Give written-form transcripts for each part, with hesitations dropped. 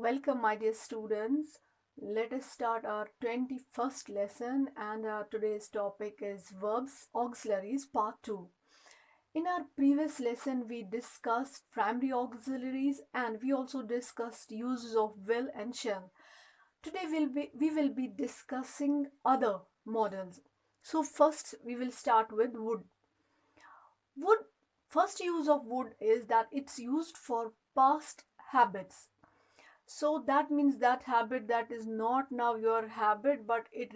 Welcome, my dear students. Let us start our 21st lesson, and today's topic is Verbs Auxiliaries Part 2. In our previous lesson, we discussed primary auxiliaries and we also discussed uses of will and shall. Today we will be discussing other models. So first we will start with would. Would First use of would is that it's used for past habits. So that means that habit that is not now your habit, but it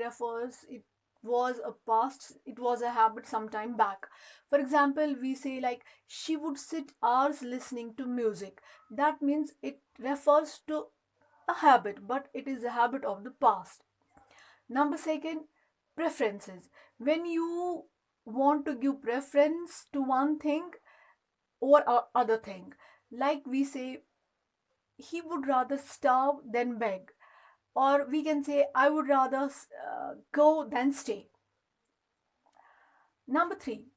was a past, it was a habit sometime back. For example, we say like she would sit hours listening to music. That means it refers to a habit, but it is a habit of the past. Number second, preferences. When you want to give preference to one thing or other thing, like we say he would rather starve than beg, or we can say I would rather go than stay. Number 3,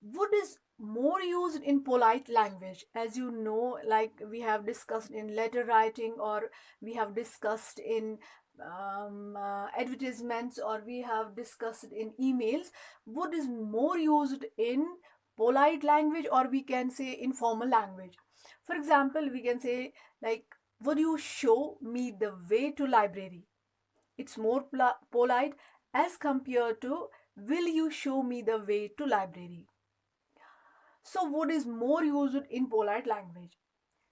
would is more used in polite language, as you know, like we have discussed in letter writing, or we have discussed in advertisements, or we have discussed in emails. Would is more used in polite language, or we can say informal language. For example, we can say like, would you show me the way to library? It's more polite as compared to, will you show me the way to library? So would is more used in polite language.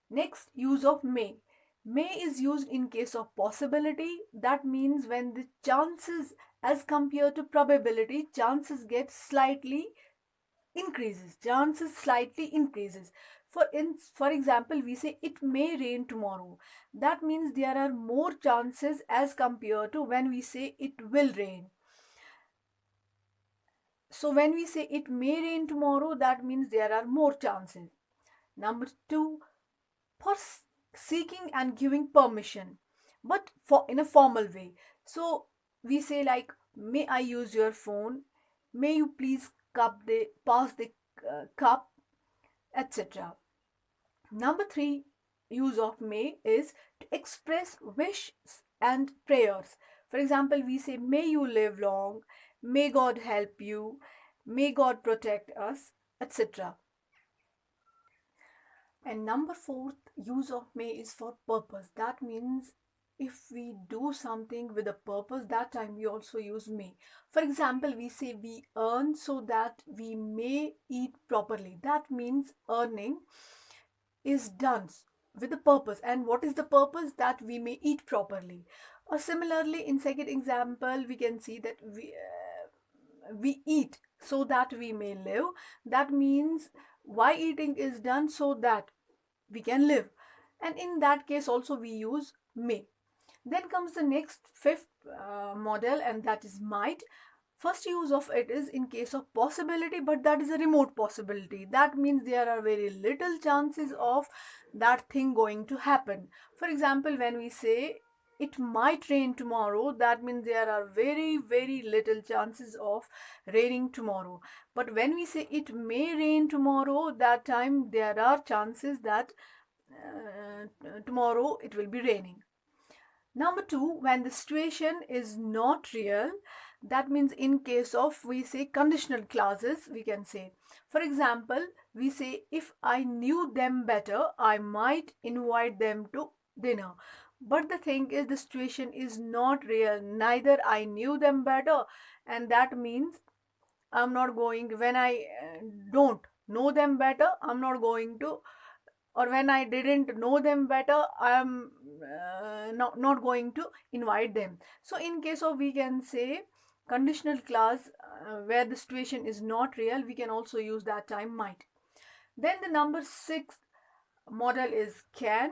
Next, use of may. May is used in case of possibility. That means when the chances as compared to probability, chances slightly increases. For example, we say it may rain tomorrow. That means there are more chances as compared to when we say it will rain. So when we say it may rain tomorrow, that means there are more chances. Number 2, for seeking and giving permission, but for in a formal way. So we say like, may I use your phone? May you please pass the cup, etc. Number 3, use of may is to express wishes and prayers. For example, we say, may you live long, may God help you, may God protect us, etc. And number 4, use of may is for purpose. That means if we do something with a purpose, that time we also use may. For example, we say we earn so that we may eat properly. That means earning is done with a purpose. And what is the purpose? That we may eat properly. Or similarly, in second example, we can see that we eat so that we may live. That means why eating is done? So that we can live. And in that case also we use may. Then comes the next fifth model, and that is might. First use of it is in case of possibility, but that is a remote possibility. That means there are very little chances of that thing going to happen. For example, when we say it might rain tomorrow, that means there are very, very little chances of raining tomorrow. But when we say it may rain tomorrow, that time there are chances that tomorrow it will be raining. Number 2, when the situation is not real, that means in case of, we say, conditional clauses, we can say. For example, we say, if I knew them better, I might invite them to dinner. But the thing is, the situation is not real. Neither I knew them better, and that means I'm not going, when I don't know them better, I'm not going to, or when I didn't know them better, I am not going to invite them. So in case of, we can say, conditional clause where the situation is not real, we can also use that time might. Then the number 6 model is can,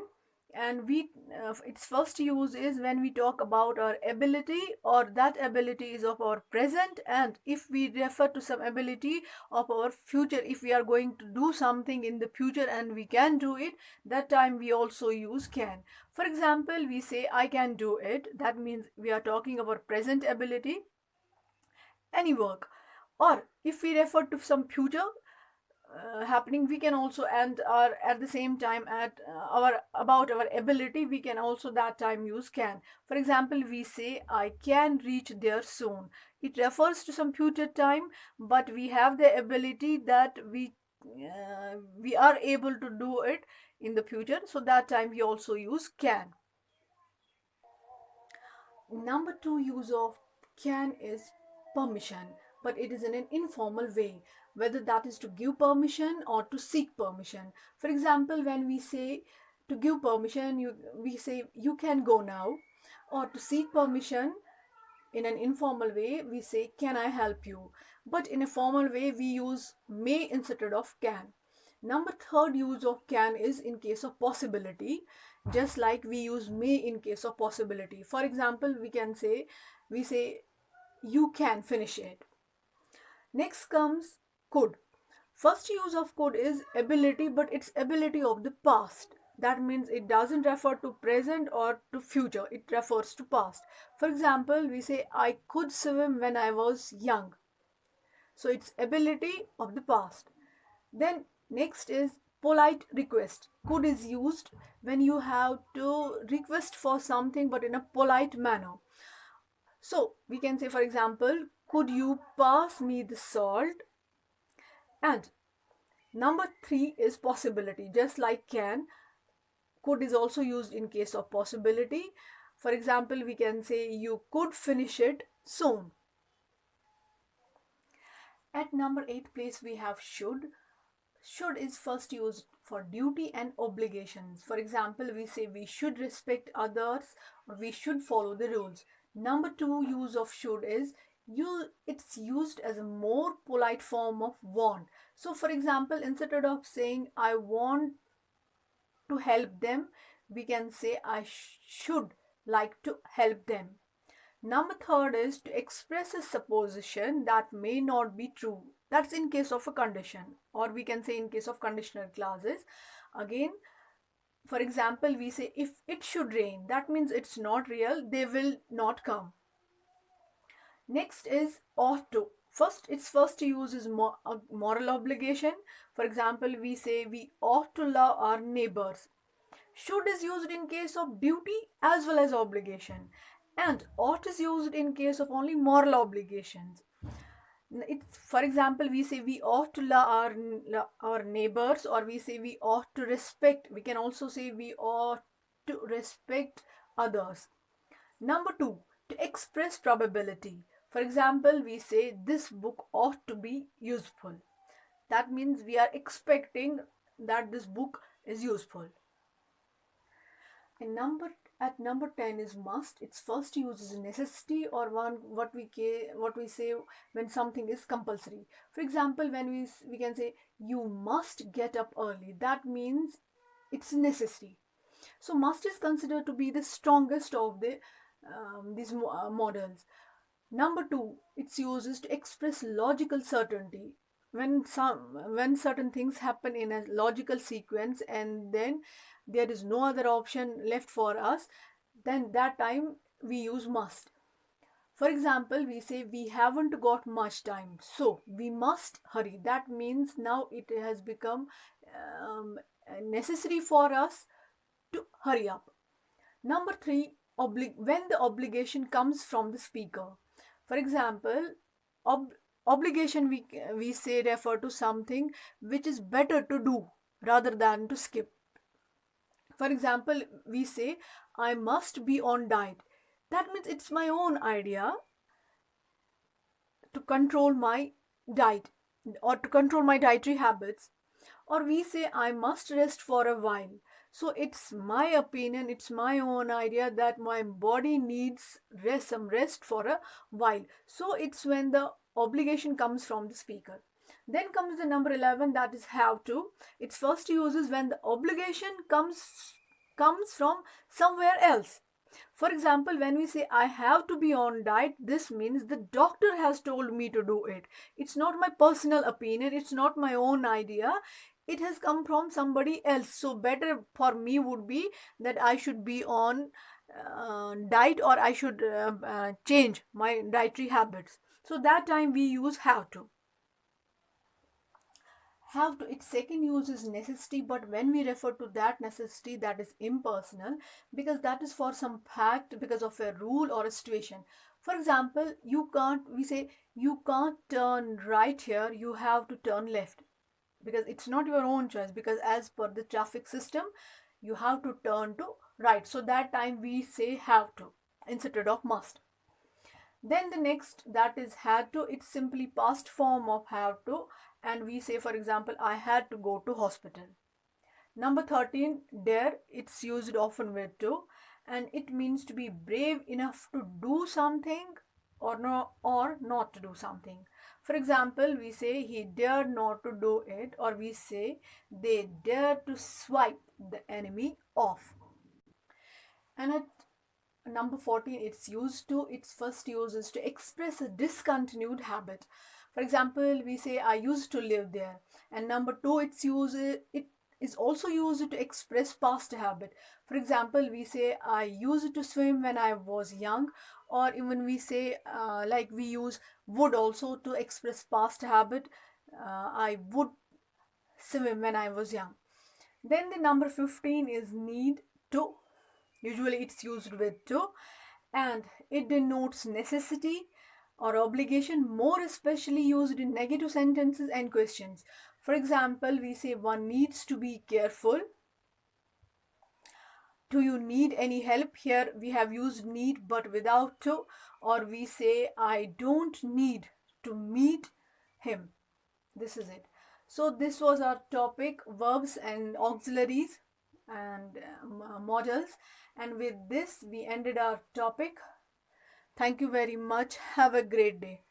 and its first use is when we talk about our ability, or that ability is of our present, and if we refer to some ability of our future, if we are going to do something in the future and we can do it, that time we also use can. For example, we say I can do it. That means we are talking about present ability, any work. Or if we refer to some future, happening, we can also, and are at the same time at our about our ability, we can also that time use can. For example, we say I can reach there soon. It refers to some future time, but we have the ability that we are able to do it in the future, so that time we also use can. Number two use of can is permission, but it is in an informal way, whether that is to give permission or to seek permission. For example, when we say to give permission, we say you can go now, or to seek permission in an informal way, we say can I help you. But in a formal way, we use may instead of can. Number third use of can is in case of possibility, just like we use may in case of possibility. For example, we say you can finish it. Next comes could. First use of could is ability, but it's ability of the past. That means it doesn't refer to present or to future, it refers to past. For example, we say I could swim when I was young. So it's ability of the past. Then next is polite request. Could is used when you have to request for something but in a polite manner. So we can say, for example, could you pass me the salt? And number three is possibility. Just like can, could is also used in case of possibility. For example, we can say you could finish it soon. At number 8 place we have should. Should is first used for duty and obligations. For example, we say we should respect others or we should follow the rules. Number 2 use of should is it's used as a more polite form of want. So for example, instead of saying I want to help them, we can say I should like to help them. Number third is to express a supposition that may not be true. That's in case of a condition, or we can say in case of conditional clauses. Again, for example, we say if it should rain, that means it's not real, they will not come. Next is ought to. Its first use is a moral obligation. For example, we say we ought to love our neighbors. Should is used in case of duty as well as obligation, and ought is used in case of only moral obligations. It's, for example, we say we ought to love our neighbors, or we say we ought to respect. We can also say we ought to respect others. Number two, to express probability. For example, we say this book ought to be useful. That means we are expecting that this book is useful. And at number 10 is must. Its first use is necessity, or one what we say when something is compulsory. For example, when we can say you must get up early. That means it's necessary. So must is considered to be the strongest of these models. Number two, its use is to express logical certainty. When certain things happen in a logical sequence and then there is no other option left for us, then that time we use must. For example, we say we haven't got much time, so we must hurry. That means now it has become necessary for us to hurry up. Number three, when the obligation comes from the speaker. For example, ob- obligation we say refer to something which is better to do rather than to skip. For example, we say I must be on diet. That means it's my own idea to control my diet or to control my dietary habits. Or we say I must rest for a while. So it's my opinion, it's my own idea that my body needs some rest for a while. So it's when the obligation comes from the speaker. Then comes the number 11, that is have to. Its first use is when the obligation comes from somewhere else. For example, when we say I have to be on diet, this means the doctor has told me to do it. It's not my personal opinion, it's not my own idea. It has come from somebody else. So better for me would be that I should be on diet, or I should change my dietary habits. So that time we use have to. Have to, its second use is necessity, but when we refer to that necessity, that is impersonal, because that is for some fact, because of a rule or a situation. For example, you can't, we say, you can't turn right here, you have to turn left, because it's not your own choice, because as per the traffic system you have to turn to right. So that time we say have to instead of must. Then the next, that is had to, it's simply past form of have to, and we say, for example, I had to go to hospital. Number 13, dare, it's used often with to, and it means to be brave enough to do something or no, or not to do something. For example, we say he dared not to do it, or we say they dared to swipe the enemy off. And at number 14, it's used to, its first use is to express a discontinued habit. For example, we say I used to live there. And number 2, it is also used to express past habit. For example, we say I used to swim when I was young, or even we say like we use would also to express past habit. I would swim when I was young. Then the number 15 is need to. Usually it's used with to, and it denotes necessity or obligation, more especially used in negative sentences and questions. For example, we say one needs to be careful. Do you need any help? Here we have used need but without to, or we say I don't need to meet him. This is it. So this was our topic, verbs and auxiliaries and models, and with this we ended our topic. Thank you very much. Have a great day.